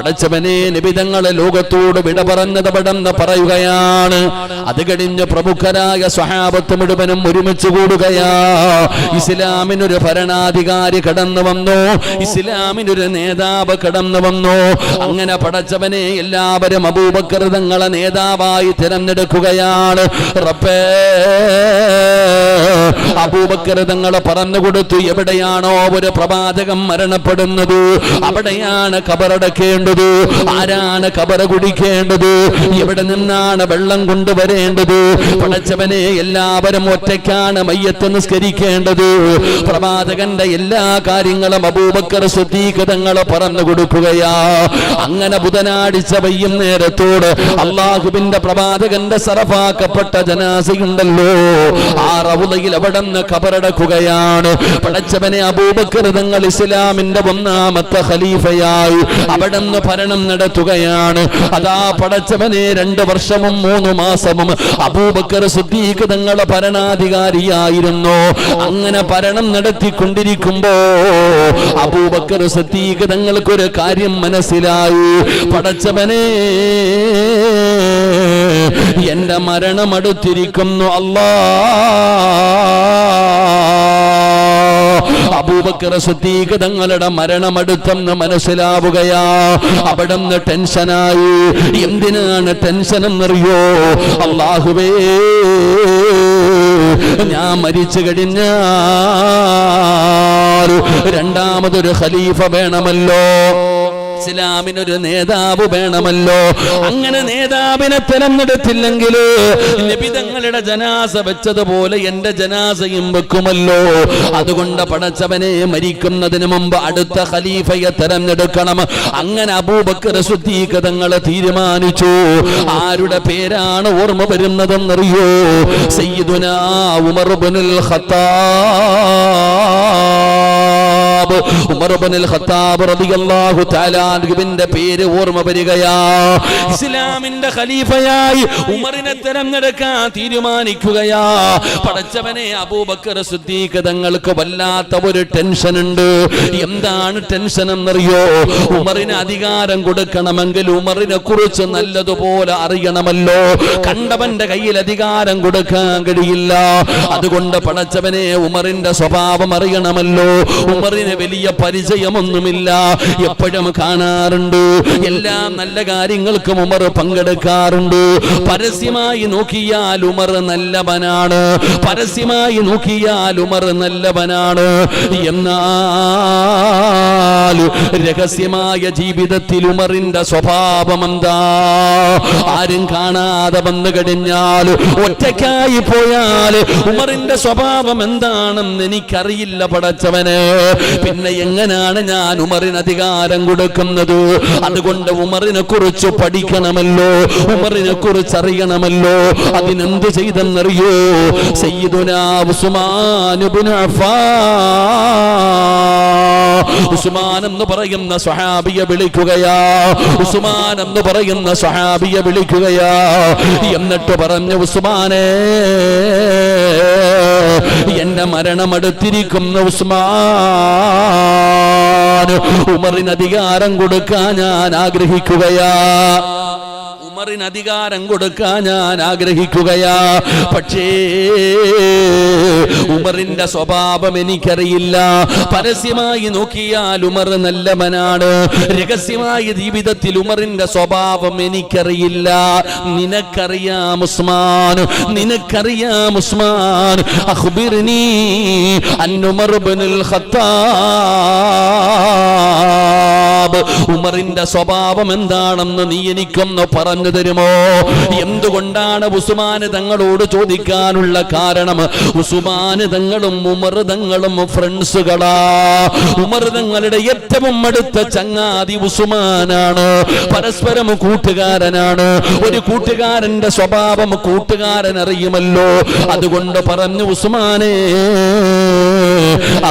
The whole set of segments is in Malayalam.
പടച്ചവനെ നിബിതങ്ങളെ ലോകത്തോട് വിട പറഞ്ഞത് പടന്ന് പറയുകയാണ്. അത് കഴിഞ്ഞ് പ്രമുഖരായ സ്വഹാബത്ത് മുഴുവനും ഒരുമിച്ച് കൂടുകയാ. ഇസ്ലാമിനൊരു ഭരണാധികാരി കടന്നു വന്നു, ഇസ്ലാമിനൊരു നേതാവ് കടന്നു വന്നു. അങ്ങനെ പടച്ചവനെ എല്ലാവരും അബൂബക്കർ തങ്ങളെ നേതാവായി തിരഞ്ഞെടുക്കുകയാണ്. റബ്ബേ, അബൂബക്കർ തങ്ങളെ പറഞ്ഞു കൊടുത്തു, എവിടെയാണോ ഒരു പ്രവാചകൻ മരണപ്പെടുന്നത് അവിടെയാണ് ഖബറടക്കേണ്ടത്. ആരാണ് ഖബർ കുടിക്കേണ്ടത്, എവിടെ നിന്നാണ് വെള്ളം കൊണ്ടുവരേണ്ടത്. പടച്ചവനെ, എല്ലാവരും ഒറ്റയ്ക്കാണ് മയ്യത്ത് നിസ്കരിക്കേണ്ടത്. പ്രവാചകന്റെ എല്ലാ കാര്യങ്ങളും അബൂബക്കർ സിദ്ദീഖ് തങ്ങളെ പറഞ്ഞു കൊടുക്കുകയാ. അങ്ങനെ ബുധനാഴ്ച വൈകുന്നേരത്തോട് അള്ളാഹുവിന്റെ പ്രവാചകന്റെ സറഫാക്കപ്പെട്ട ജനാസയുണ്ടല്ലോ, ആ റൗളയിൽ അവിടുന്ന് ഖബറടക്കുകയാണ്. പടച്ചവനെ, അബൂബക്കർ തങ്ങൾ ഇസ്ലാമിന്റെ ഒന്നാമത്തെ ഖലീഫയായി അവിടുന്ന് ഭരണം നടത്തുകയാണ്. അതാ പടച്ചവനെ, 2 വർഷവും 3 മാസവും അബൂബക്കർ സിദ്ദീഖ് തങ്ങളുടെ ഭരണാധികാരിയായിരുന്നു. അങ്ങനെ ഭരണം നടത്തിക്കൊണ്ടിരിക്കുമ്പോ അബൂബക്കർ സിദ്ദീഖ് തങ്ങൾക്കൊരു കാര്യം മനസ്സിലായി. പടച്ചവനെ, എന്റെ മരണം അടുത്തിരിക്കുന്നു അല്ലാ. അബൂബക്കർ സിദ്ദീഖ് തങ്ങളുടെ മരണമടുത്തെന്ന് മനസ്സിലാവുകയാ. അവിടുന്ന് ടെൻഷനായി. എന്തിനാണ് ടെൻഷൻ എന്നറിയോ? അല്ലാഹുവേ, ഞാൻ മരിച്ചു കഴിഞ്ഞാൽ രണ്ടാമതൊരു ഖലീഫ വേണമല്ലോ, ഇസ്ലാമിനൊരു നേതാവ് വേണമല്ലോ. അങ്ങനെ നേതാവിനെ തിരഞ്ഞെടുത്തില്ലെങ്കിൽ നബി തങ്ങളുടെ ജനാസ വെച്ചതുപോലെ എന്റെ ജനാസയും വെക്കുമല്ലോ. അതുകൊണ്ട് പടച്ചവനെ, മരിക്കുന്നതിന് മുമ്പ് അടുത്ത ഖലീഫയെ തിരഞ്ഞെടുക്കണം. അങ്ങനെ അബൂബക്കർ സിദ്ദീഖ് തങ്ങൾ തീരുമാനിച്ചു. ആരുടെ പേരാണ് ഓർമ്മ വരുന്നതെന്നറിയോ? സയ്യിദുനാ ഉമർ ഇബ്നുൽ ഖത്താബ്. ഉമർ ഇബ്നുൽ ഖത്താബ് റളിയല്ലാഹു തആല അൻഹുവിന്റെ പേര് ഓർമ്മ വരികയാ. ഇസ്ലാമിന്റെ ഖലീഫയായി ഉമറിനെ തിരഞ്ഞെടുക്കാൻ തീരുമാനിക്കുകയാ. പടച്ചവനെ, അബൂബക്കർ സിദ്ദീഖ് തങ്ങൾക്ക് വല്ലാത്ത ഒരു ടെൻഷൻ ഉണ്ട്. എന്താണ് ടെൻഷൻ എന്നറിയോ? ഉമറിന് അധികാരം കൊടുക്കണമെങ്കിൽ ഉമറിനെ കുറിച്ച് നല്ലതുപോലെ അറിയണമല്ലോ. കണ്ടവന്റെ കയ്യിൽ അധികാരം കൊടുക്കാൻ കഴിയില്ല. അതുകൊണ്ട് പടച്ചവനെ, ഉമറിന്റെ സ്വഭാവം അറിയണമല്ലോ. ഉമറിന് വലിയ പരിചയമൊന്നുമില്ല, എപ്പോഴും കാണാറുണ്ട്. എല്ലാ നല്ല കാര്യങ്ങൾക്കും ഉമർ പങ്കെടുക്കാറുണ്ട്. പരസ്യമായി നോക്കിയാൽ ഉമർ നല്ലവനാണ്, പരസ്യമായി നോക്കിയാൽ ഉമർ നല്ലവനാണ്. എന്നാൽ രഹസ്യമായ ജീവിതത്തിൽ ഉമറിന്റെ സ്വഭാവം എന്താ? ആരും കാണാതെ വന്നു കഴിഞ്ഞാൽ, ഒറ്റയ്ക്കായി പോയാൽ ഉമറിന്റെ സ്വഭാവം എന്താണെന്ന് എനിക്കറിയില്ല പടച്ചവന്. പിന്നെ എങ്ങനെയാണ് ഞാൻ ഉമറിന് അധികാരം കൊടുക്കുന്നത്? അതുകൊണ്ട് ഉമറിനെ കുറിച്ച് പഠിക്കണമല്ലോ, ഉമറിനെ കുറിച്ച് അറിയണമല്ലോ. അതിനെന്ത് ചെയ്തെന്നറിയോ? സയ്യിദുനാ ഉസ്മാൻ ഇബ്നു അഫ്ഫാൻ, ഉസ്മാൻ എന്ന് പറയുന്ന സ്വഹാബിയെ വിളിക്കുകയാ. ഉസ്മാൻ എന്ന് പറയുന്ന സ്വഹാബിയെ വിളിക്കുകയാ. എന്നിട്ട് പറഞ്ഞു, ഉസ്മാനേ, എന്റെ മരണമടുത്തിരിക്കുന്ന ഉസ്മാൻ, ഉമറിന് അധികാരം കൊടുക്കാൻ ഞാൻ ആഗ്രഹിക്കുകയാ. ഉമറിന് അധികാരം കൊടുക്കാൻ ഞാൻ ആഗ്രഹിക്കുകയാ. പക്ഷേ ഉമറിന്റെ സ്വഭാവം എനിക്കറിയില്ല. പരസ്യമായി നോക്കിയാൽ ഉമർ നല്ലവനാണ്, രഹസ്യമായ ജീവിതത്തിൽ ഉമറിന്റെ സ്വഭാവം എനിക്കറിയില്ല. നിനക്കറിയാം ഉസ്മാൻ, നിനക്കറിയാം ഉസ്മാൻ. അഖ്ബിർനി അൻ ഉമർ ഇബ്നുൽ ഖത്താബ്, ഉമറിന്റെ സ്വഭാവം എന്താണെന്ന് നീ എനിക്കൊന്ന് പറഞ്ഞു തരുമോ? എന്തുകൊണ്ടാണ് ഉസ്മാൻ തങ്ങളോട് ചോദിക്കാനുള്ള കാരണം? ഉസ്മാൻ തങ്ങളും ഉമർ തങ്ങളും ഫ്രണ്ട്സുകളാ. ഉമർ തങ്ങളുടെ ഏറ്റവും അടുത്ത ചങ്ങാതി ഉസ്മാനാണ്, പരസ്പരം കൂട്ടുകാരനാണ്. ഒരു കൂട്ടുകാരന്റെ സ്വഭാവം കൂട്ടുകാരൻ അറിയുമല്ലോ. അതുകൊണ്ട് പറഞ്ഞു, ഉസ്മാനെ,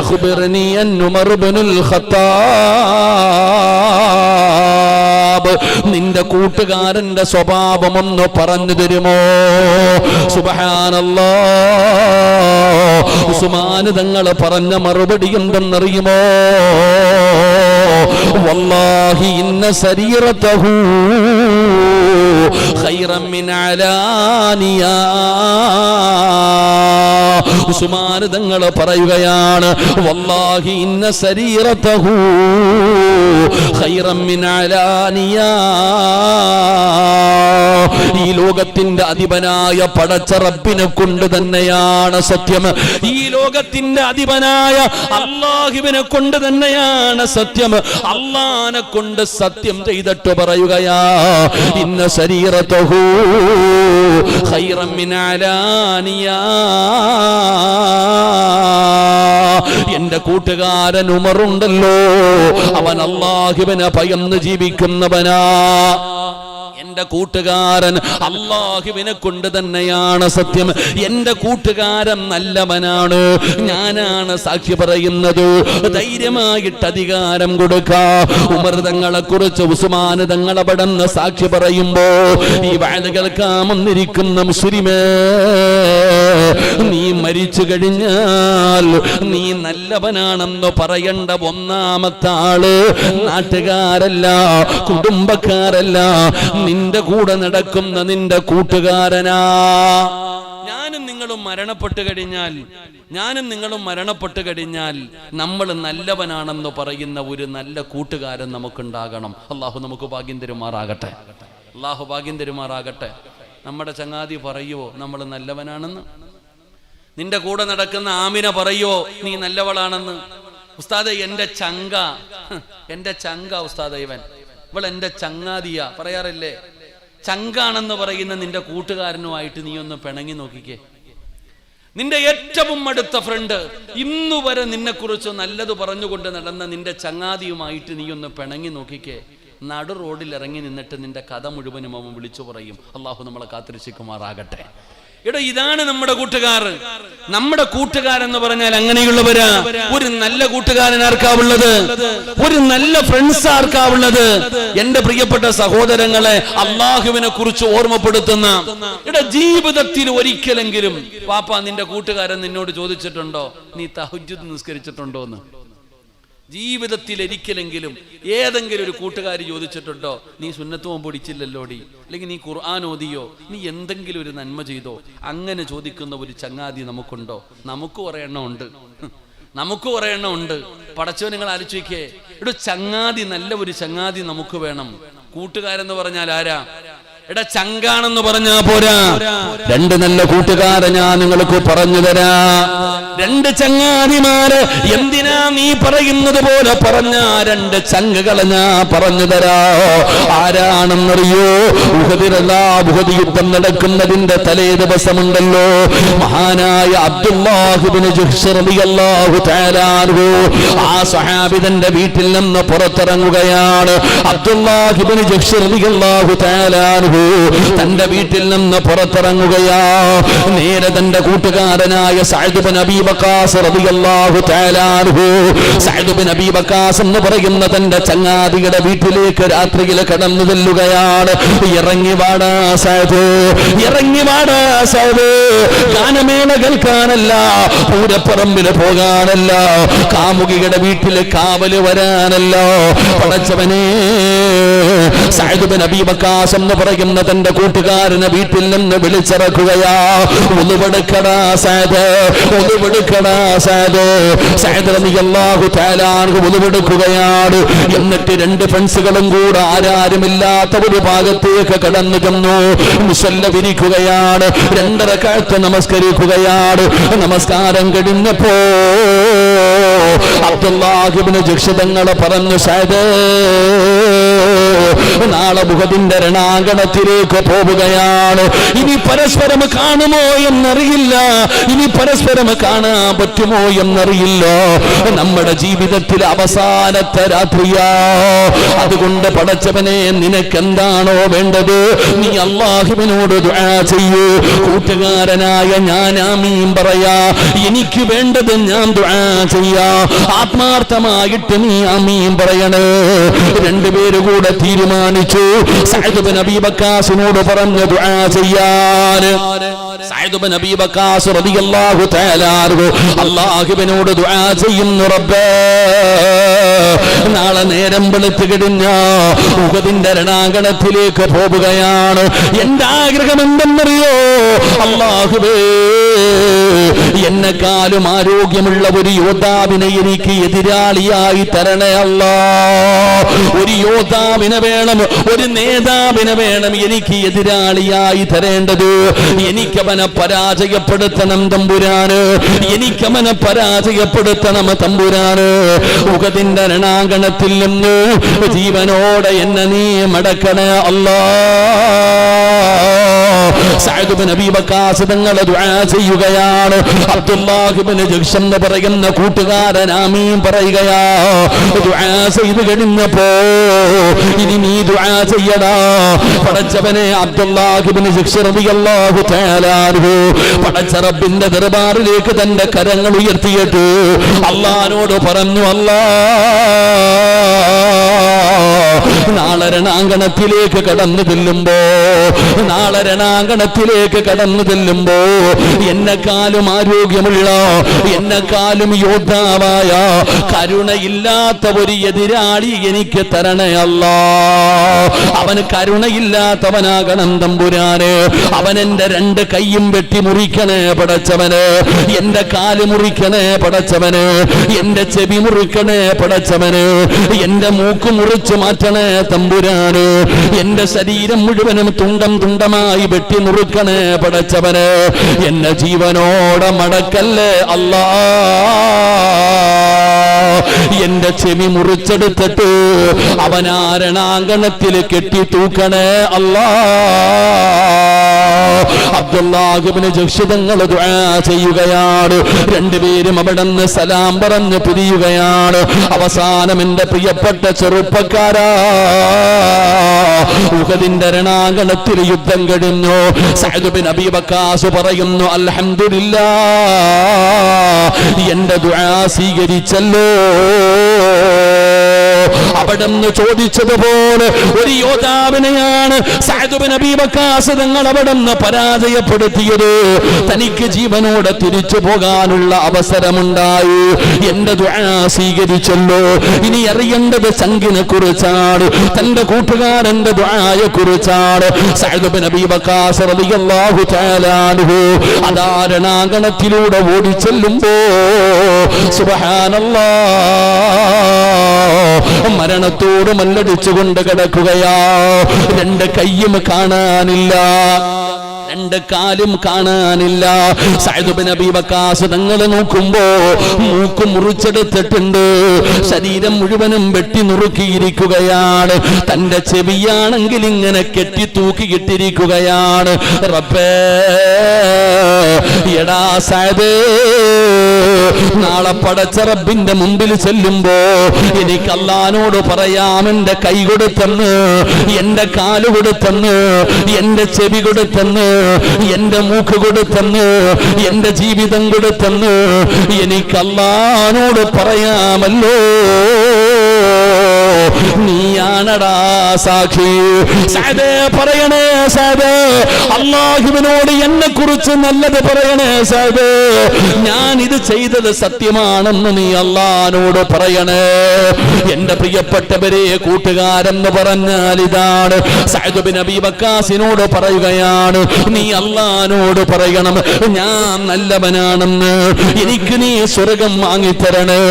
അഖ്ബിർനി അൻ ഉമർ ഇബ്നുൽ ഖത്താബ്, നിന്റെ കൂട്ടുകാരന്റെ സ്വഭാവം ഒന്ന് പറഞ്ഞു തരുമോ? സുബ്ഹാനല്ലാഹ്, ഉസ്മാൻ തങ്ങൾ പറഞ്ഞ മറുപടി എന്തെന്നറിയുമോ? വല്ലാഹി ഇന്ന സരീറതഹു ഖൈറൻ മിൻ അലാനിയാ. ഉസ്മാൻ തങ്ങൾ പറയുകയാണ്, വല്ലാഹി ഇന്ന സരീറതഹു ഖൈറൻ മിൻ അലാനിയാ. ഈ ലോകത്തിന്റെ അധിപനായ പടച്ച റബ്ബിനെ കൊണ്ട് തന്നെയാണ് സത്യം, ഈ ലോകത്തിന്റെ അധിപനായ അല്ലാഹുവിനെ കൊണ്ട് തന്നെയാണ് സത്യം. അല്ലാഹനെ കൊണ്ട് സത്യം ചെയ്തിട്ട് പറയുകയാ, ഇന്ന സരീറതഹു ഖൈറൻ മിൻ അലാനിയാ. എന്റെ കൂട്ടുകാരൻ ഉമറുണ്ടല്ലോ, അവൻ അല്ലാഹുവിനെ ഭയന്ന് ജീവിക്കുന്നവനാ. എന്റെ കൂട്ടുകാരൻ അല്ലാഹുവിനെ കൊണ്ട് തന്നെയാണ് സത്യം. എന്റെ കൂട്ടുകാരൻ നല്ലവനാണ്, ഞാനാണ് സാക്ഷി പറയുന്നത്. ധൈര്യമായിട്ട് അധികാരം കൊടുക്കാ. ഉമർ തങ്ങളെ കുറിച്ച് ഉസ്മാൻ തങ്ങളെ പടന്ന് സാക്ഷി പറയുമ്പോ ഈ വാഴ കേൾക്കാമെന്നിരിക്കുന്ന മുസ്ലിമേ, നീ മരിച്ചു കഴിഞ്ഞാൽ നീ നല്ലവനാണെന്ന് പറയേണ്ട ഒന്നാമത്തെ ആള് നാട്ടുകാരല്ല, കുടുംബക്കാരല്ല, നിന്റെ കൂടെ നടക്കുന്ന നിന്റെ കൂട്ടുകാരനാ. ഞാനും നിങ്ങളും മരണപ്പെട്ടു കഴിഞ്ഞാൽ നമ്മൾ നല്ലവനാണെന്ന് പറയുന്ന ഒരു നല്ല കൂട്ടുകാരൻ നമുക്കുണ്ടാകണം. അള്ളാഹു നമുക്ക് ഭാഗ്യം തരുമാറാകട്ടെ. നമ്മുടെ ചങ്ങാതി പറയുവോ നമ്മൾ നല്ലവനാണെന്ന്? നിന്റെ കൂടെ നടക്കുന്ന ആമിന പറയോ നീ നല്ലവളാണെന്ന്? ഉസ്താദെ എന്റെ ചങ്ക ഉസ്താദെ, ഇവൾ എന്റെ ചങ്ങാതിയാ പറയാറില്ലേ? ചങ്കാണെന്ന് പറയുന്ന നിന്റെ കൂട്ടുകാരനുമായിട്ട് നീ ഒന്ന് പിണങ്ങി നോക്കിക്കേ. നിന്റെ ഏറ്റവും അടുത്ത ഫ്രണ്ട്, ഇന്നുവരെ നിന്നെ കുറിച്ച് നല്ലത് പറഞ്ഞുകൊണ്ട് നടന്ന നിന്റെ ചങ്ങാതിയുമായിട്ട് നീ ഒന്ന് പിണങ്ങി നോക്കിക്കേ. നടു റോഡിൽ ഇറങ്ങി നിന്നിട്ട് നിന്റെ കഥ മുഴുവനും അവൻ വിളിച്ചു പറയും. അള്ളാഹു നമ്മളെ കാത്തിരക്ഷിക്കുമാറാകട്ടെ. എടോ, ഇതാണ് നമ്മുടെ കൂട്ടുകാരൻ. നമ്മുടെ കൂട്ടുകാരെന്ന് പറഞ്ഞാൽ അങ്ങനെയുള്ളവരാ. ഒരു നല്ല കൂട്ടുകാരൻ ആർക്കാവുള്ളത്? ഒരു നല്ല ഫ്രണ്ട്സ് ആർക്കാവുള്ളത്? എന്റെ പ്രിയപ്പെട്ട സഹോദരങ്ങളെ, അള്ളാഹുവിനെ കുറിച്ച് ഓർമ്മപ്പെടുത്തുന്ന ജീവിതത്തിൽ ഒരിക്കലെങ്കിലും പാപ്പ നിന്റെ കൂട്ടുകാരൻ നിന്നോട് ചോദിച്ചിട്ടുണ്ടോ നീ തഹജ്ജുദ് നിസ്കരിച്ചിട്ടുണ്ടോ എന്ന്? ജീവിതത്തിൽ ഒരിക്കലെങ്കിലും ഏതെങ്കിലും ഒരു കൂട്ടുകാരി ചോദിച്ചിട്ടുണ്ടോ നീ സുന്നത്ത് നോമ്പ് പിടിച്ചില്ലല്ലോടി, അല്ലെങ്കിൽ നീ ഖുർആൻ ഓതിയോ, നീ എന്തെങ്കിലും ഒരു നന്മ ചെയ്തോ? അങ്ങനെ ചോദിക്കുന്ന ഒരു ചങ്ങാതി നമുക്കുണ്ടോ? നമുക്ക് കുറേ എണ്ണം ഉണ്ട്. പടച്ചോ, നിങ്ങൾ ആലോചിക്കേ, ചങ്ങാതി, നല്ല ഒരു ചങ്ങാതി നമുക്ക് വേണം. കൂട്ടുകാരെന്ന് പറഞ്ഞാൽ ആരാ? ചങ്കാണെന്ന് പറഞ്ഞാ പോരാ, രണ്ട് നല്ല കൂട്ടുകാരെ ഞാൻ നിങ്ങൾക്ക് പറഞ്ഞു തരാ. രണ്ട് ചങ്ങാതിമാര് എന്തിനാ നീ പറയുന്നത് പോലെ പറഞ്ഞ രണ്ട് ചങ്കുകളെ ഞാൻ പറഞ്ഞു തരാ. ആരാണെന്നറിയോ? ഉഹദ് യുദ്ധം നടക്കുന്നതിന്റെ തലേ ദിവസമുണ്ടല്ലോ, മഹാനായ അബ്ദുല്ലാഹ് ഇബ്നു ജഹ്ശ് റളിയല്ലാഹു തആല അൻഹു ആ സ്വഹാബിതന്റെ വീട്ടിൽ നിന്ന് പുറത്തിറങ്ങുകയാണ്. അബ്ദുല്ലാഹ് ഇബ്നു ജഹ്ശ് റളിയല്ലാഹു തആല അൻഹു തന്റെ വീട്ടിൽ നിന്ന് പുറത്തിറങ്ങുകയാ. നേരെ തന്റെ കൂട്ടുകാരനായ സഅദ് ഇബ്നു അബീ വഖാസ് റളിയല്ലാഹു തആല അൻഹു, സഅദ് ഇബ്നു അബീ വഖാസ് എന്ന് പറയുന്ന തന്റെ ചങ്ങാതിയുടെ വീട്ടിലേക്ക് രാത്രിയിൽ കടന്നു ചെല്ലുകയാണ്. ഇറങ്ങി വാടാ സഅദ്, ഗാനമേള കേൾക്കാനല്ല, പൂരപ്പറമ്പില് പോകാനല്ല, കാമുകിയുടെ വീട്ടിൽ കാവല് വരാനല്ല. പടച്ചവനെ, സഅദ് ഇബ്നു അബീ വഖാസ് എന്ന് പറയുന്ന തന്റെ കൂട്ടുകാരനെ വീട്ടിൽ നിന്ന് വിളിച്ചിറക്കുകയാ. ഉളുവെടുക്കടാ സഅദ്, സഅദ് റളിയല്ലാഹു തആല അൻഹു ഉളുവെടുക്കുകയാണ്. എന്നിട്ട് രണ്ട് ഫ്രണ്ട്സുകളും കൂടെ ആരാരുമില്ലാത്ത ഒരു ഭാഗത്തേക്ക് കടന്നു ചെന്നു. മുസല്ല വിരിക്കുകയാണ്. 2 റക്അത്ത് നമസ്കരിക്കുകയാണ്. നമസ്കാരം കഴിഞ്ഞപ്പോ അബ്ദുല്ലാഹ് ഇബ്നു ജഹ്ശ് തങ്ങളെ പറഞ്ഞു, സഅദ് നാളെ ഉഹദിന്റെ രണാങ്കണത്തിലേക്ക് പോവുകയാണ്. ഇനി പരസ്പരം കാണുമോ എന്നറിയില്ല, ഇനി പരസ്പരം കാണാൻ പറ്റുമോ എന്നറിയില്ല. നമ്മുടെ ജീവിതത്തിൽ അവസാനത്തെ രാത്രിയാ. അതുകൊണ്ട് പടച്ചവനെ, നിനക്കെന്താണോ വേണ്ടത് നീ അല്ലാഹുവിനോട് ദുആ ചെയ്യൂ. കൂട്ടുകാരനായ ഞാൻ ആമീൻ പറയാ. എനിക്ക് വേണ്ടത് ഞാൻ ദുആ ചെയ്യാ. ആത്മാർത്ഥമായിട്ട് നീ ആമീൻ പറയണേ. രണ്ടുപേരും കൂടെ തീരുമാനിച്ചു, സഅദ് ഇബ്നു അബീ വഖാസിനോട് പറഞ്ഞു ദുആ ചെയ്യാൻ. സഅദ് ഇബ്നു അബീ വഖാസ് റളിയല്ലാഹു തആല അൻഹു അല്ലാഹുവിനോട് ദുആ ചെയ്യുന്നു, റബ്ബേ നാളെ നേരം വെളുത്തു കഴിഞ്ഞ ഉഹദിന്റെ രണാങ്കണത്തിലേക്ക് പോവുകയാണ്. എന്റെ ആഗ്രഹം എന്തെന്നറിയോ? അല്ലാഹുവേ, എന്നെക്കാളും ആരോഗ്യമുള്ള ഒരു യോദ്ധാവിനെ എനിക്ക് എതിരാളിയായി തരണേ അല്ലാ. ഒരു യോദ്ധാവിനെ വേണം, ഒരു നേതാവിനെ വേണം എനിക്ക് എതിരാളിയായി തരേണ്ടത്. എനിക്കവനെ പരാജയപ്പെടുത്തണം തമ്പുരാന്, എനിക്കവനെ പരാജയപ്പെടുത്തണം തമ്പുരാന്. ഉഹദിന്റെ രണാങ്കണത്തിൽ നിന്ന് ജീവനോടെ എന്നെ നീ മടക്കണേ അല്ലാ. സഅദ് ഇബ്നു അബീ വഖാസ് തങ്ങൾ ദുആ ചെയ്യുകയാണ്. അബ്ദുല്ലാഹ് ഇബ്നു ജഹ്ശ് എന്ന് പറയുന്ന കൂട്ടുകാരൻ ആമീൻ പറയുകയാ. ദുആ ചെയ്തു കഴിഞ്ഞപ്പോ ഇനി നീ ദുആ ചെയ്യടാ. പടച്ചവനെ, അബ്ദുല്ലാഹ് ഇബ്നു ജഹ്ശ് റളിയല്ലാഹു തആല അൻഹു പടച്ച റബ്ബിന്റെ ദർബാറിലേക്ക് തന്റെ കരങ്ങൾ ഉയർത്തിയിട്ട് അല്ലാഹുവോട് പറഞ്ഞു, അല്ലാ നാളെ രണാങ്കണത്തിലേക്ക് കടന്നു ചെല്ലുമ്പോ, നാളെ രണാങ്കണത്തിലേക്ക് കടന്നു ചെല്ലുമ്പോ എന്നെക്കാളും ആരോഗ്യമുള്ള, എന്നെക്കാളും യോദ്ധാവായ, കരുണയില്ലാത്ത ഒരു എതിരാളി എനിക്ക് തരണേ അല്ലാ. അവന് കരുണയില്ലാത്തവനാകണം തമ്പുരാന്. അവൻ എന്റെ രണ്ട് കൈയും വെട്ടി മുറിക്കണേ പടച്ചവന്, എന്റെ കാല് മുറിക്കണേ പടച്ചവന്, എന്റെ ചെവി മുറിക്കണേ പടച്ചവന്, എന്റെ മൂക്ക് മുറിച്ചു മാറ്റണേ തമ്പുരാന്, എന്റെ ശരീരം മുഴുവനും തുണ്ടം തുണ്ടമായി വെട്ടി മുറുക്കണേ പടച്ചവന്. എന്നെ ജീവനോടെ മടക്കല്ലേ അല്ലാ. എന്റെ ചെവി മുറിച്ചെടുത്തിട്ട് അവനാരണാങ്കണത്തിൽ കെട്ടി തൂക്കണേ അല്ലാ. അബ്ദുല്ലാഹ് ഇബ്നു ജഹ്ശ് തങ്ങൾ ദുആ ചെയ്യുകയാണ്. രണ്ടുപേരും അവിടെ നിന്ന് സലാം പറഞ്ഞ് പിരിയുകയാണ്. അവസാനം എന്റെ പ്രിയപ്പെട്ട ചെറുപ്പക്കാരാ, ഉഹദിന്റെ രണാങ്കണത്തിൽ യുദ്ധം കഴിഞ്ഞു. സഅദ് ഇബ്നു അബീ വഖാസ് പറയുന്നു, അൽഹംദുലില്ലാഹ്, എന്റെ ദുആ സ്വീകരിച്ചല്ലോ. അവിടെന്ന് ചോദിച്ചതുപോലെ ഒരു യോദ്ധാവിനെയാണ് സഅദ് ഇബ്നു അബീ വഖാസ് തങ്ങൾ അവിടെന്ന് പരാജയപ്പെടുത്തിയത്. തനിക്ക് ജീവനോടെ തിരിച്ചു പോകാനുള്ള അവസരമുണ്ടായി. എന്റെ ദുആ സ്വീകരിച്ചല്ലോ. ഇനി അറിയേണ്ടത് ചങ്കിനെ കുറിച്ചാണ്, തന്റെ കൂട്ടുകാരന്റെ ദുആയെ കുറിച്ചാണ്. സഅദ് ഇബ്നു അബീ വഖാസ് റളിയല്ലാഹു തആല അൻഹു അധാരണാങ്കണത്തിലൂടെ ഓടിച്ചെല്ലുമ്പോ സുബ്ഹാനല്ലാഹ്, മരണത്തോട് മല്ലടിച്ചുകൊണ്ട് കിടക്കുകയാ. രണ്ട് കയ്യും കാണാനില്ല, രണ്ട് കാലും കാണാനില്ല. സഅദ് ഇബ്നു അബീ വഖാസ് തങ്ങൾ നോക്കുമ്പോ മൂക്ക് മുറിച്ചെടുത്തിട്ടുണ്ട്, ശരീരം മുഴുവനും വെട്ടി നുറുക്കിയിരിക്കുകയാണ്. തന്റെ ചെവിയാണെങ്കിൽ ഇങ്ങനെ കെട്ടി തൂക്കിയിട്ടിരിക്കുകയാണ്. റബ്ബേ, എടാ സഅദ്, നാളെ പടച്ച റബ്ബിന്റെ മുമ്പിൽ ചെല്ലുമ്പോ എനിക്ക് അല്ലാഹുവോട് പറയാം, എന്റെ കൈ കൊടുത്തെന്ന്, എന്റെ കാല് കൊടുത്തെന്ന്, എന്റെ ചെവി കൊടുത്തെന്ന്, എന്റെ മൂക്ക് കൊടുത്തെന്ന്, എന്റെ ജീവിതം കൊടുത്തെന്ന് എനിക്ക് അല്ലാഹുവോട് പറയാമല്ലോ. നീയാണടാ സാക്ഷി. സഅദേ പറയണേ സഅദേ, അല്ലാഹുവിനോട് എന്നെ കുറിച്ച് നല്ലത് പറയണേ സഅദേ. ഞാൻ ഇത് ചെയ്തത് സത്യമാണെന്ന് നീ അല്ലാഹുവോട് പറയണേ. എന്റെ പ്രിയപ്പെട്ടവരെ, കൂട്ടുകാരെന്ന് പറഞ്ഞാൽ ഇതാണ്. സഅദ് ഇബ്നു അബീ വഖാസിനോട് പറയുകയാണ്, നീ അല്ലാഹുവോട് പറയണം, ഞാൻ നല്ലവനാണെന്ന്. എനിക്ക് നീ സ്വർഗം വാങ്ങിത്തരണേ,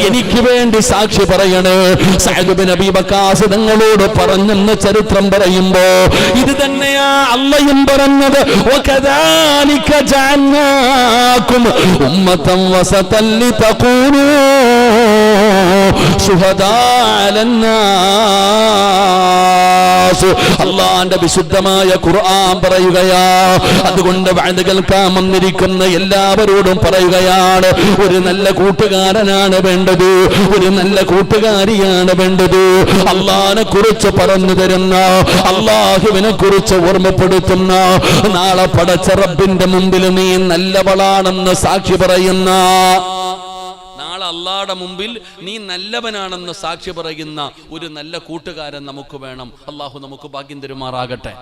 എനിക്ക് വേണ്ടി സാക്ഷി പറയണേ. സഅദ് ഇബ്നു അബീ വഖാസ് തങ്ങളോട് പറഞ്ഞെന്ന് ചരിത്രം പറയുമ്പോ ഇത് തന്നെയാ അല്ലാഹുവും പറഞ്ഞത്. വകദാലിക ജഅൽനാകും ഉമ്മതൻ വസതൻ ലിതകൂനൂ ശുഹദാ അലന്നാസ്. അല്ലാഹുവിന്റെ വിശുദ്ധമായ ഖുർആൻ പറയുകയാ. അതുകൊണ്ട് വഅദ് കേൾക്കാൻ വന്നിരിക്കുന്ന എല്ലാവരോടും പറയുകയാണ്, ഒരു നല്ല കൂട്ടുകാരനാണ് വേണ്ടത്, ഒരു നല്ല കൂട്ടുകാരിയാണ് വേണ്ടത്. അല്ലാഹുവിനെ കുറിച്ച് പറഞ്ഞു തരുന്ന, അല്ലാഹുവിനെ കുറിച്ച് ഓർമ്മപ്പെടുത്തുന്ന, നാളെ പടച്ച റബ്ബിന്റെ മുമ്പിൽ നീ നല്ലവളാണെന്ന് സാക്ഷി പറയുന്ന, നാളെ അള്ളാഹുടെ മുമ്പിൽ നീ നല്ലവനാണെന്ന് സാക്ഷി പറയുന്ന ഒരു നല്ല കൂട്ടുകാരൻ നമുക്ക് വേണം. അള്ളാഹു നമുക്ക് ഭാഗ്യം തരുമാറാകട്ടെ.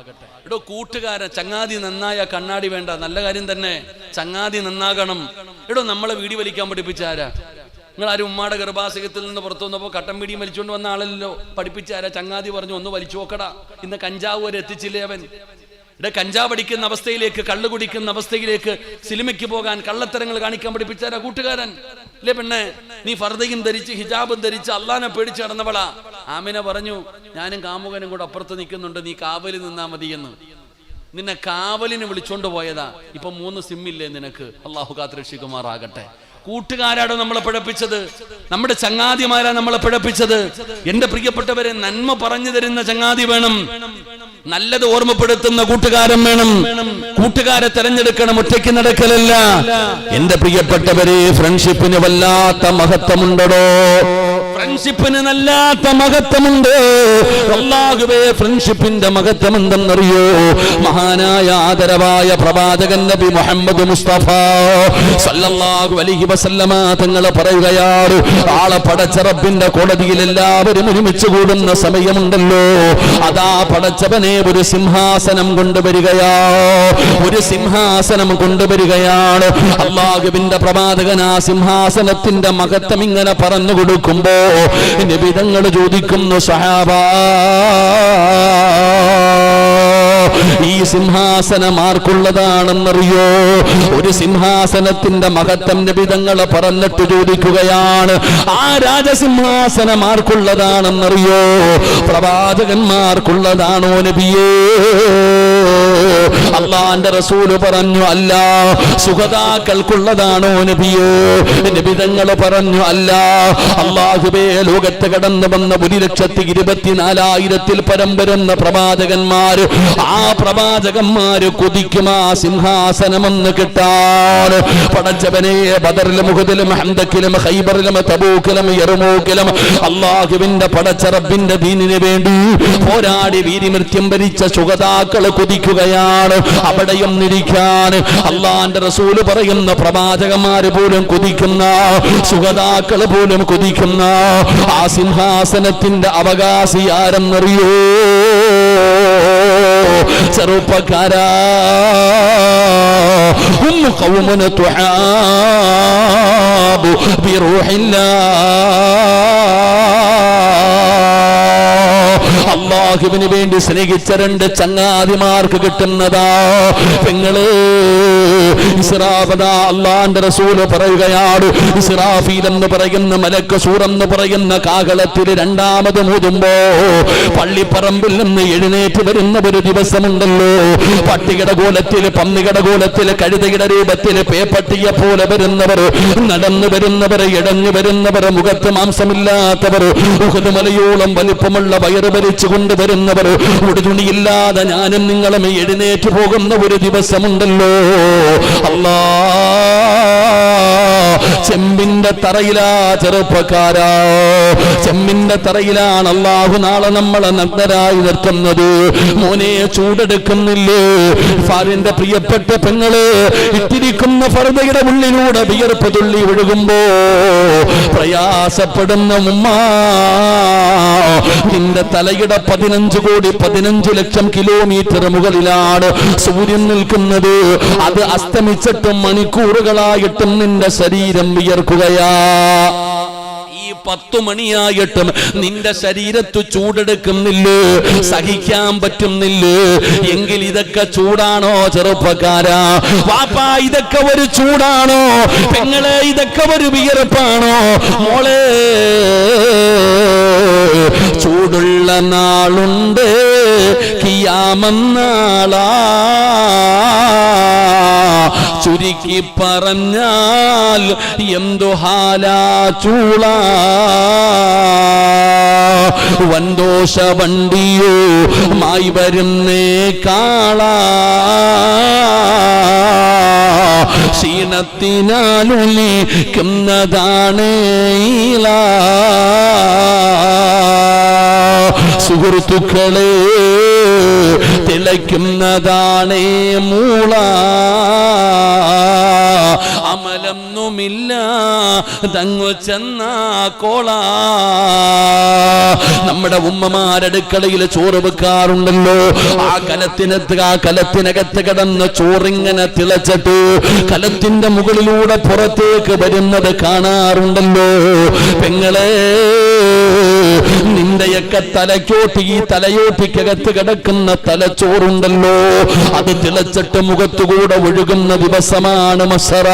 എടോ കൂട്ടുകാരൻ, ചങ്ങാതി നന്നായ കണ്ണാടി വേണ്ട, നല്ല കാര്യം തന്നെ, ചങ്ങാതി നന്നാകണം. എടോ നമ്മളെ വീടി വലിക്കാൻ പഠിപ്പിച്ചാരാ? നിങ്ങൾ ആരും ഉമ്മാടെ ഗർഭാശയത്തിൽ നിന്ന് പുറത്തു വന്നപ്പോൾ കട്ടൻ പിടിയും വലിച്ചുകൊണ്ട് വന്ന ആളല്ലോ. പഠിപ്പിച്ചാരാ? ചങ്ങാതി പറഞ്ഞു ഒന്ന് വലിച്ചു നോക്കടാ. ഇന്ന് കഞ്ചാവ് വരെ എത്തിച്ചില്ലേ അവൻ. കഞ്ചാവ് അടിക്കുന്ന അവസ്ഥയിലേക്ക്, കള്ളു കുടിക്കുന്ന അവസ്ഥയിലേക്ക്, സിനിമയ്ക്ക് പോകാൻ, കള്ളത്തരങ്ങൾ കാണിക്കാൻ പഠിപ്പിച്ചാരാ? കൂട്ടുകാരൻ അല്ലേ? പെണ്ണെ, നീ ഫർദയും ധരിച്ച് ഹിജാബും ധരിച്ച് അള്ളാനെ പേടിച്ച് നടന്നവളാ. ആമിന പറഞ്ഞു ഞാനും കാമുകനും കൂടെ അപ്പുറത്ത് നിൽക്കുന്നുണ്ട്, നീ കാവലിൽ നിന്നാ മതിയെന്ന്. നിന്നെ കാവലിന് വിളിച്ചോണ്ട് പോയതാ. ഇപ്പൊ 3 സിമ്മില്ലേ നിനക്ക്? അള്ളാഹു കാത്തുരക്ഷിക്കുമാറാകട്ടെ. കൂട്ടുകാരാണോ നമ്മളെ പിഴപ്പിച്ചത്? നമ്മുടെ ചങ്ങാതിമാരാ നമ്മളെ പിഴപ്പിച്ചത്. എന്റെ പ്രിയപ്പെട്ടവരെ, നന്മ പറഞ്ഞു തരുന്ന ചങ്ങാതി വേണം, നല്ലത് ഓർമ്മപ്പെടുത്തുന്ന കൂട്ടുകാരൻ വേണം. കൂട്ടുകാരെ തെരഞ്ഞെടുക്കണം, ഒറ്റയ്ക്ക് നടക്കലല്ല. എന്റെ പ്രിയപ്പെട്ടവരെ, ഫ്രണ്ട്ഷിപ്പിന് വല്ലാത്ത മഹത്വമുണ്ടോ? ഫ്രണ്ട്ഷിപ്പിന് നല്ലാത്ത മഹത്വമുണ്ട്. അല്ലാഹുവേ, ഫ്രണ്ട്ഷിപ്പിന്റെ മഹത്വം എന്തെന്നറിയോ? മഹാനായ ആദരവായ പ്രവാചകൻ നബി മുഹമ്മദ് മുസ്തഫ സല്ലല്ലാഹു അലൈഹി വസല്ലമ തങ്ങൾ പറയുകയാണ്, ആളെ പടച്ച റബ്ബിന്റെ കോടതിയിൽ എല്ലാവരും ഒരുമിച്ച് കൂടുന്ന സമയമുണ്ടല്ലോ, അതാ പടച്ചവനെ ഒരു സിംഹാസനം കൊണ്ടുവരികയാ, ഒരു സിംഹാസനം കൊണ്ടുവരികയാണ്. അല്ലാഹുവിന്റെ പ്രവാചകൻ ആ സിംഹാസനത്തിന്റെ മഹത്വം ഇങ്ങനെ പറഞ്ഞു കൊടുക്കുമ്പോ നബി തങ്ങൾ ചോദിക്കുന്നു, സഹാബാ, ഈ സിംഹാസനം ആർക്കുള്ളതാണെന്നറിയോ? ഒരു സിംഹാസനത്തിന്റെ മഹത്വം നബി തങ്ങൾ പറഞ്ഞിട്ട് ചോദിക്കുകയാണ്, ആ രാജസിംഹാസനം ആർക്കുള്ളതാണെന്നറിയോ? പ്രവാചകന്മാർക്കുള്ളതാണോ നബിയേ? അല്ലാഹുവിന്റെ റസൂല് പറഞ്ഞു, അല്ല. സുഹദാക്കൾക്കുള്ളതാണോ നബിയേ? നബി തങ്ങൾ പറഞ്ഞു, അല്ല. അല്ലാഹുവേ, ലോകത്ത് കടന്നു വന്ന 1,24,000 പരം വരുന്ന പ്രവാചകന്മാർ, ആ പ്രവാചകന്മാര് കൊതിക്കും ആ സിംഹാസനമെന്ന് കിട്ടാൻ. പടച്ചവനെ, ബദറിലും ഉഹദിലും ഹന്തക്കിലും ഖൈബറിലും തബൂക്കിലും യർമൂക്കിലും അല്ലാഹുവിന്റെ പടച്ച റബ്ബിന്റെ ദീനിന് വേണ്ടി പോരാടി വീരമൃത്യം വരിച്ച ശുഹദാക്കൾ കൊതിക്കുകയാണ് അവിടെയും നിരിക്കാൻ. അല്ലാഹുവിന്റെ റസൂല് പറയുന്ന പ്രവാചകന്മാര് പോലും കൊതിക്കുന്ന, ശുഹദാക്കൾ പോലും കൊതിക്കുന്ന ആ സിംഹാസനത്തിന്റെ അവകാശി ആരെന്നറിയോ? ചെറുപ്പക്കാരാ, ഖൗമുൻ തുഹാബു ബിറൂഹില്ലാഹ്. അല്ലാഹുവിന് വേണ്ടി സ്നേഹിച്ച 2 ചങ്ങാതിമാർക്ക് കിട്ടുന്നതാ പെങ്ങള്. ഇസ്രാഫദാ, അല്ലാഹുവിന്റെ റസൂൽ പറയുകയാണ്, ഇസ്രാഫീൽ എന്ന് പറയുന്ന മലക്ക് സൂറെന്ന് പറയുന്ന കാഹളത്തിൽ രണ്ടാമത് മൂതുമ്പോ പള്ളിപ്പറമ്പിൽ നിന്ന് എഴുന്നേറ്റ് വരുന്ന ഒരു ദിവസമുണ്ടല്ലോ, പട്ടികയുടെ കോലത്തിൽ, പന്നികയുടെ കോലത്തിൽ, കഴുതയുടെ രൂപത്തിൽ, പേപ്പട്ടിയെ പോലെ വരുന്നവർ, നടന്നു വരുന്നവർ, ഇടഞ്ഞു വരുന്നവർ, മുഖത്ത് മാംസമില്ലാത്തവർ, ഉഹദ് മലയോളം വലിപ്പമുള്ള വയറ് ഭരിച്ചു കൊണ്ടുവരുന്നവർ, ഉടുതുണിയില്ലാതെ ഞാനും നിങ്ങളും എഴുന്നേറ്റ് പോകുന്ന ഒരു ദിവസമുണ്ടല്ലോ. അല്ലാ, ചെമ്പിന്റെ തറയിലാ ചെറുപ്പക്കാരാ, ചെമ്പിന്റെ തറയിലാണ് അല്ലാഹു നാളെ നമ്മളെ നഗ്നരായി നിർത്തുന്നത്. മോനെ, ചൂടെടുക്കുന്നില്ലേ? ഫാരിന്റെ പ്രിയപ്പെട്ട പെങ്ങള് ഇട്ടിരിക്കുന്ന ഫർദയുടെ ഉള്ളിലൂടെ വിയർപ്പ് തുള്ളി ഒഴുകുമ്പോ പ്രയാസപ്പെടുന്ന ഉമ്മ, നിന്റെ തലയുടെ 15 ലക്ഷം കിലോമീറ്റർ മുകളിലാണ് സൂര്യൻ നിൽക്കുന്നത്. അത് അസ്തമിച്ചിട്ടും മണിക്കൂറുകളായിട്ടും നിന്റെ ശരീരം വിയർക്കുകയാ. ഈ 10 മണിയായിട്ടും നിന്റെ ശരീരത്ത് ചൂടെടുക്കുന്നില്ലേ? സഹിക്കാൻ പറ്റുന്നില്ലേ? എങ്കിൽ ഇതൊക്കെ ചൂടാണോ ചെറുപ്പക്കാരാ? വാപ്പാ, ഇതൊക്കെ ഒരു ചൂടാണോ? പെങ്ങളെ, ഇതൊക്കെ ഒരു വിയർപ്പാണോ? മോളെ, ചൂടുള്ള നാളുണ്ട്, കിയാമന്നാളാ. ചുരുക്കി പറഞ്ഞാൽ എന്തു ഹാലാ ചൂള. വൻദോഷ വണ്ടിയോ മായി വരുന്നേ കാള. ക്ഷീണത്തിനാലൊലിക്കുന്നതാണ് ഈള. സുഹൃത്തുക്കളെ, തിളയ്ക്കുന്നതാണേ മൂള. അമലം ഒന്നുമില്ല തങ്ങു ചെന്ന കോള. നമ്മുടെ ഉമ്മമാരടുക്കളയിൽ ചോറ് വെക്കാറുണ്ടല്ലോ. ആ കലത്തിനകത്ത് കിടന്ന് ചോറിങ്ങനെ തിളച്ചിട്ട് കലത്തിന്റെ മുകളിലൂടെ പുറത്തേക്ക് വരുന്നത് കാണാറുണ്ടല്ലോ. പെങ്ങളെ, നിന്റെയൊക്കെ തലയോട്ടിക്കകത്ത് കിടക്കുന്ന തലച്ചോറുണ്ടല്ലോ, അത് തിളച്ചിട്ട് മുഖത്തുകൂടെ ഒഴുകുന്ന ദിവസമാണ് മസറ.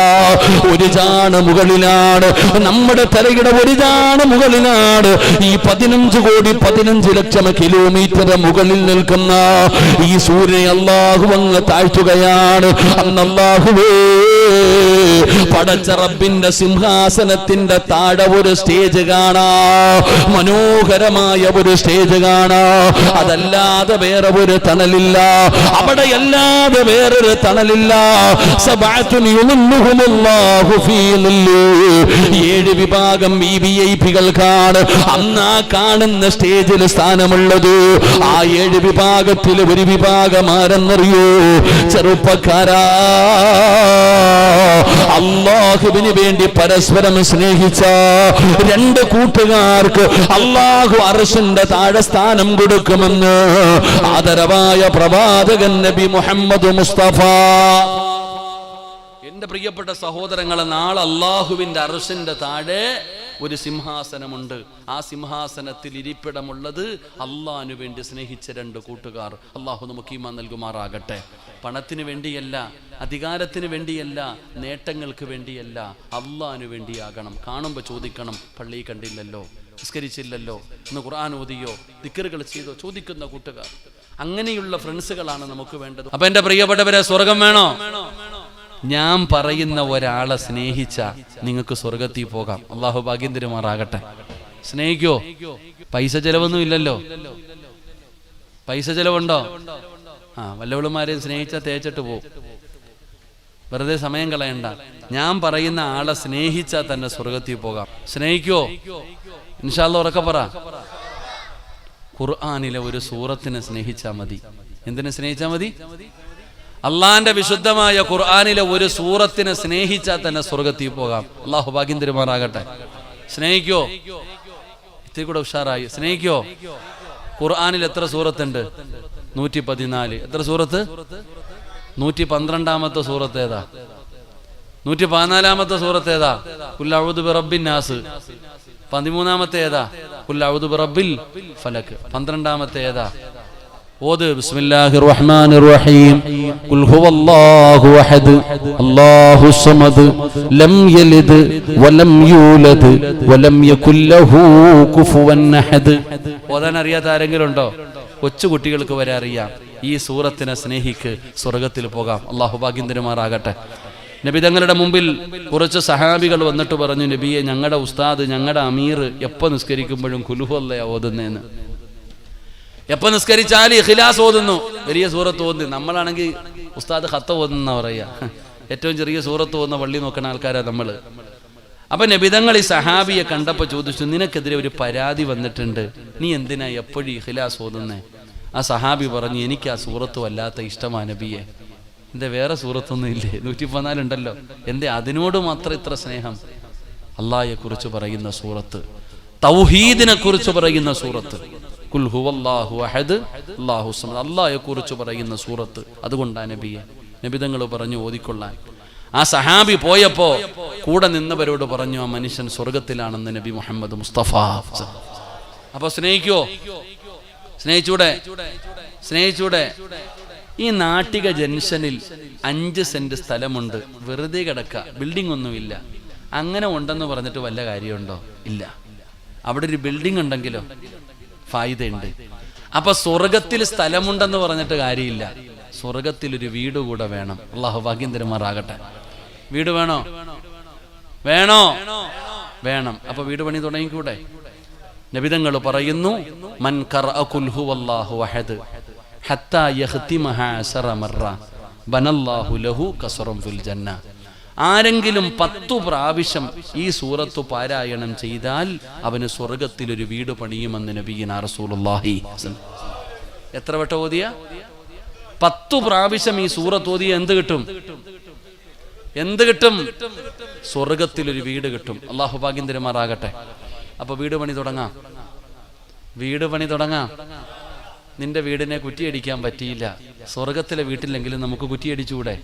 ഒരു ചാണ് മുകളിലാണ്, നമ്മുടെ തലയുടെ ഒരു ചാണ് മുകളിലാണ് ഈ 15,15,00,000 കിലോമീറ്റർ മുകളിൽ നിൽക്കുന്ന ഈ സൂര്യനെ അല്ലാഹു അങ്ങ് താഴ്ത്തുകയാണ്. അന്ന് അല്ലാഹുവേ, പടച്ച റബ്ബിന്റെ സിംഹാസനത്തിന്റെ താഴെ ഒരു സ്റ്റേജ് കാണാ, മനോഹരമായ ഒരു സ്റ്റേജ് കാണാ. അതല്ലാതെ വേറെ ഒരു തണലില്ല, അവിടെ അല്ലാതെ വേറൊരു തണലില്ല. 7 വിഭാഗം വിഐപികൾക്കാണ് അന്ന് ആ കാണുന്ന സ്റ്റേജിൽ സ്ഥാനമുള്ളത്. ആ 7 വിഭാഗത്തിൽ ഒരു വിഭാഗം ആരെന്നറിയോ? ചെറുപ്പക്കാരാ, അല്ലാഹുവിന് വേണ്ടി പരസ്പരം സ്നേഹിച്ച 2 കൂട്ടുകാർക്ക് അല്ലാഹു അർശിന്റെ താഴെ സ്ഥാനം കൊടുക്കുമെന്ന് ആദരവായ പ്രവാചകൻ നബി മുഹമ്മദ് മുസ്തഫ. എന്റെ പ്രിയപ്പെട്ട സഹോദരങ്ങളെ, നാളെ അല്ലാഹുവിന്റെ അർശിന്റെ താഴെ ഒരു സിംഹാസനമുണ്ട്. ആ സിംഹാസനത്തിൽ ഇരിപ്പിടമുള്ളത് അള്ളാഹുവിന് വേണ്ടി സ്നേഹിച്ച 2 കൂട്ടുകാർ. അള്ളാഹു നമുക്ക് ഈമാൻ നൽകുമാറാകട്ടെ. പണത്തിന് വേണ്ടിയല്ല, അധികാരത്തിന് വേണ്ടിയല്ല, നേട്ടങ്ങൾക്ക് വേണ്ടിയല്ല, അള്ളാഹുവിന് വേണ്ടിയാകണം. കാണുമ്പോൾ ചോദിക്കണം, പള്ളി കണ്ടില്ലല്ലോ, നിസ്കരിച്ചില്ലല്ലോ, ഇന്ന് ഖുർആൻ ഓതിയോ, ദിക്റുകൾ ചെയ്തോ, ചോദിക്കുന്ന കൂട്ടുകാർ. അങ്ങനെയുള്ള ഫ്രണ്ട്സുകളാണ് നമുക്ക് വേണ്ടത്. അപ്പൊ എന്റെ പ്രിയപ്പെട്ടവരെ, സ്വർഗം വേണോ? ഞാൻ പറയുന്ന ഒരാളെ സ്നേഹിച്ച നിങ്ങൾക്ക് സ്വർഗത്തിൽ പോകാം. അള്ളാഹു ഭാഗ്യം തരുമാറാകട്ടെ. സ്നേഹിക്കോ? പൈസ ചെലവൊന്നും ഇല്ലല്ലോ. പൈസ ചെലവുണ്ടോ? വല്ലവളുമാരെ സ്നേഹിച്ചാൽ തേച്ചിട്ട് പോകും. വെറുതെ സമയം കളയണ്ട. ഞാൻ പറയുന്ന ആളെ സ്നേഹിച്ചാൽ തന്നെ സ്വർഗത്തിൽ പോകാം. സ്നേഹിക്കോ? ഇൻഷാ അല്ലാഹ് ഉറക്കെ പറ. ഖുർആനിലെ ഒരു സൂറത്തിനെ സ്നേഹിച്ചാൽ മതി. എന്തിനെ സ്നേഹിച്ചാൽ മതി? അള്ളാന്റെ വിശുദ്ധമായ ഖുർആനിലെ ഒരു സൂറത്തിനെ സ്നേഹിച്ചാൽ തന്നെ സ്വർഗത്തിൽ പോകാം. അള്ളാഹു ഭാഗ്യം തരുമാറാകട്ടെ. സ്നേഹിക്കോ? ഇത്തിരി കൂടെ ഉഷാറായി. സ്നേഹിക്കോ? ഖുർആനിൽ എത്ര സൂറത്തുണ്ട്? 114. എത്ര സൂറത്ത്? 112ാമത്തെ സൂറത്ത് ഏതാ? 114ാമത്തെ സൂറത്ത് ഏതാ? ഖുൽ അഊദു ബിറബ്ബിൻ നാസ്. 13ാമത്തെ ഏതാ? ഖുൽ അഊദു ബിറബ്ബിൽ ഫലക്. 12ാമത്തെ ഏതാ? ഓത്. ബിസ്മില്ലാഹിർ റഹ്മാനിർ റഹീം. ഖുൽ ഹുവല്ലാഹു അഹദ് അല്ലാഹുസ് സമദ് ലം യലിദ് വലം യൂലദ് വലം യകുൽ ലഹു കുഫുവൻ അഹദ്. ഓതാൻ അറിയാത്ത ആരെങ്കിലും ഉണ്ടോ? കൊച്ചു കുട്ടികൾക്ക് വരെ അറിയാം. ഈ സൂറത്തിനെ സ്നേഹിക്ക്, സ്വർഗത്തിൽ പോകാം. അല്ലാഹു ഭാഗ്യം തരുമാറാകട്ടെ. നബി തങ്ങളുടെ മുമ്പിൽ കുറച്ച് സഹാബികൾ വന്നിട്ട് പറഞ്ഞു, നബിയെ, ഞങ്ങളുടെ ഉസ്താദ്, ഞങ്ങളുടെ അമീർ എപ്പോൾ നിസ്കരിക്കുമ്പോഴും ഖുൽ ഹുവല്ലയാ ഓതുന്നേന്ന്. എപ്പോൾ നിസ്കരിച്ചാലും ഇഖ്ലാസ് ഓതുന്നു, വലിയ സൂറത്ത് ഓതുന്നു. നമ്മളാണെങ്കിൽ ഉസ്താദ് ഖത്ത ഓതുന്ന പറയാ. ഏറ്റവും ചെറിയ സൂറത്ത് ഓതുന്ന പള്ളി നോക്കുന്ന ആൾക്കാരാ നമ്മള്. അപ്പൊ നബിതങ്ങൾ ഈ സഹാബിയെ കണ്ടപ്പോൾ ചോദിച്ചു, നിനക്കെതിരെ ഒരു പരാതി വന്നിട്ടുണ്ട്, നീ എന്തിനാ എപ്പോഴും ഇഖ്ലാസ് ഓതുന്നേ? ആ സഹാബി പറഞ്ഞു, എനിക്ക് ആ സൂറത്ത് വല്ലാത്ത ഇഷ്ടമാ നബിയെ. എന്തേ, വേറെ സൂറത്തൊന്നും ഇല്ലേ? 114 ഉണ്ടല്ലോ, എന്തേ അതിനോട് മാത്രം ഇത്ര സ്നേഹം? അള്ളാഹയെ കുറിച്ച് പറയുന്ന സൂറത്ത്, തൗഹീദിനെ കുറിച്ച് പറയുന്ന സൂറത്ത്, ഖുൽ ഹുവല്ലാഹു അഹദ് അല്ലാഹുസ് സമദ്, അള്ളാഹയെ കുറിച്ച് പറയുന്ന സൂറത്ത്. അതുകൊണ്ടാണ് നബിയെ നബിതങ്ങൾ പറഞ്ഞു ഓതിക്കൊള്ളാൻ. ആ സഹാബി പോയപ്പോ കൂടെ നിന്നവരോട് പറഞ്ഞു, ആ മനുഷ്യൻ സ്വർഗത്തിലാണെന്ന് നബി മുഹമ്മദ് മുസ്തഫ. അപ്പൊ സ്നേഹിക്കോ? സ്നേഹിച്ചൂടെ? ഈ നാട്ടിക ജംഗ്ഷനിൽ 5 സെന്റ് സ്ഥലമുണ്ട്, വെറുതെ കിടക്ക, ബിൽഡിംഗ് ഒന്നുമില്ല. അങ്ങനെ ഉണ്ടെന്ന് പറഞ്ഞിട്ട് വല്ല കാര്യമുണ്ടോ? ഇല്ല. അവിടെ ഒരു ബിൽഡിംഗ് ഉണ്ടെങ്കിലോ ഫായിദയുണ്ട്. അപ്പൊ സ്വർഗത്തിൽ സ്ഥലമുണ്ടെന്ന് പറഞ്ഞിട്ട് കാര്യമില്ല, സ്വർഗത്തിൽ ഒരു വീട് കൂടെ വേണം. അല്ലാഹു ഭാഗ്യം തരുമാറാകട്ടെ. വീട് വേണോ? വേണം. അപ്പൊ വീട് പണി തുടങ്ങിക്കൂടെ? നബിതങ്ങൾ പറയുന്നു, മൻ ഖറഅ ഖുൽ ഹുവല്ലാഹു അഹദ് ഹത്താ യഖ്തിമഹാ 10 മറ ബനല്ലാഹു ലഹു ഖസ്റൻ ഫിൽ ജന്ന. ആരെങ്കിലും 10 പ്രാവശ്യം ഈ സൂറത്ത് പാരായണം ചെയ്താൽ അവന് സ്വർഗത്തിൽ ഒരു വീട് പണിയുമെന്ന് നബിയിനാ റസൂലുള്ളാഹി. എത്ര വട്ടം ഓതിയ? 10 പ്രാവശ്യം ഈ സൂറത്ത് ഓതിയ എന്ത് കിട്ടും? എന്ത് കിട്ടും? സ്വർഗത്തിലൊരു വീട് കിട്ടും. അള്ളാഹു ഭാഗ്യം തരുമാറാകട്ടെ. അപ്പൊ വീട് പണി തുടങ്ങാം. നിന്റെ വീടിനെ കുറ്റിയടിക്കാൻ പറ്റിയില്ല, സ്വർഗത്തിലെ വീട്ടിലെങ്കിലും നമുക്ക് കുറ്റിയടിച്ചുകൂടെ?